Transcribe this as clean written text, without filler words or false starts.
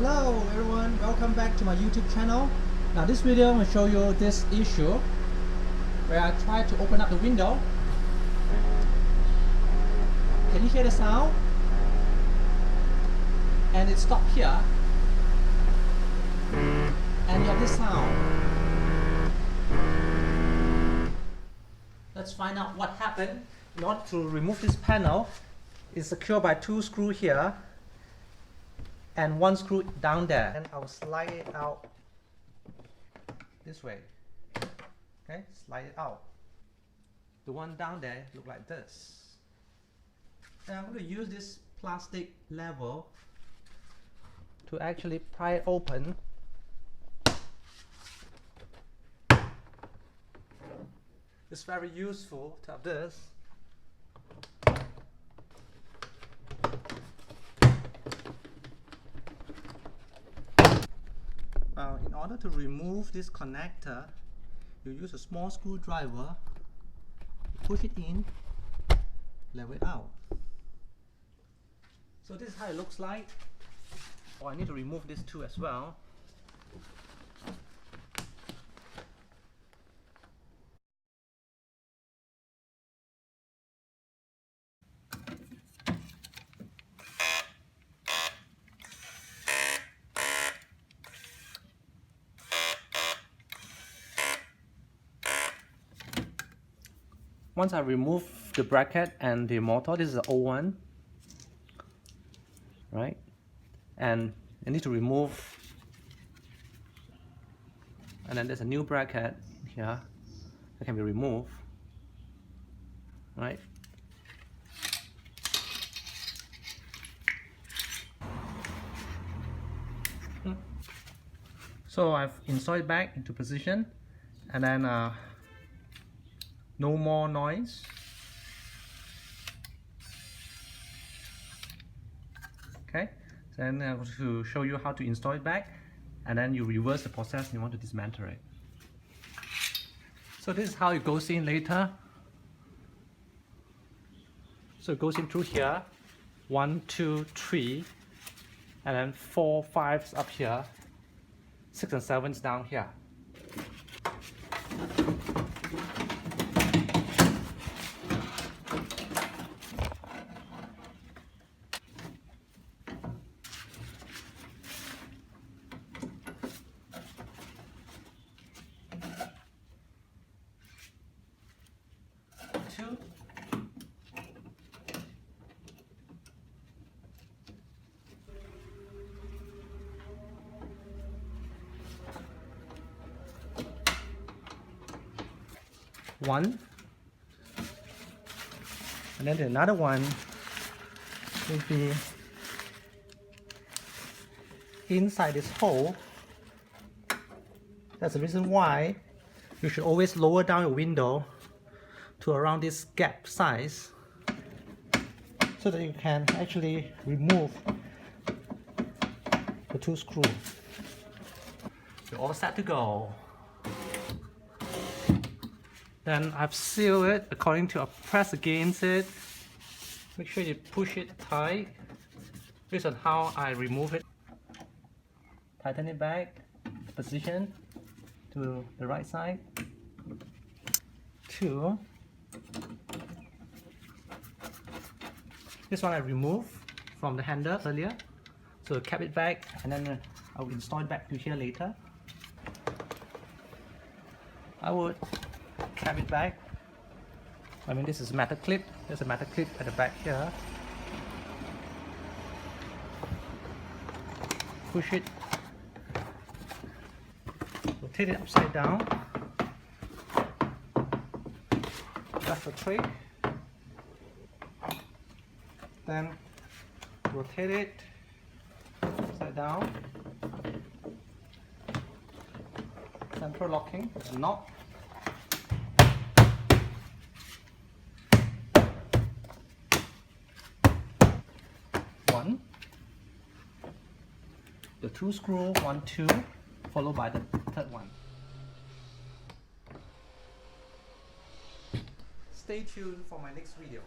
Hello everyone, welcome back to my YouTube channel. Now this video I'm going to show you this issue where I try to open up the window. Can you hear the sound? And it stopped here. And you have this sound. Let's find out what happened. In order to remove this panel, it's secured by two screws here and one screw down there, and I'll slide it out this way. Okay, slide it out. The one down there look like this. And I'm going to use this plastic lever to actually pry it open. It's very useful to have this. In order to remove this connector, you use a small screwdriver, push it in, level it out. So this is how it looks like. I need to remove this too as well. Once I remove the bracket and the motor, this is the old one, right? And I need to remove, and then there's a new bracket here that can be removed, right? So I've installed it back into position, and then no more noise. Okay, then I'm going to show you how to install it back, and then you reverse the process and you want to dismantle it. So this is how it goes in later. So it goes in through here, 1, 2, 3, and then 4, 5 up here, 6 and 7 is down here. One, and then another one will be inside this hole. That's the reason why you should always lower down your window to around this gap size, so that you can actually remove the two screws. You're all set to go. Then I've sealed it according to a press against it. Make sure you push it tight based on how I remove it. Tighten it back, position to the right side. 2. This one I removed from the handle earlier, so I kept it back, and then I'll install it back to here later. I would cap it back. I mean, this is a metal clip. There's a metal clip at the back here. Push it. Rotate it upside down. That's the trick. Then rotate it upside down. Central locking the knot. The 2 screw, 1, 2, followed by the third one. Stay tuned for my next video.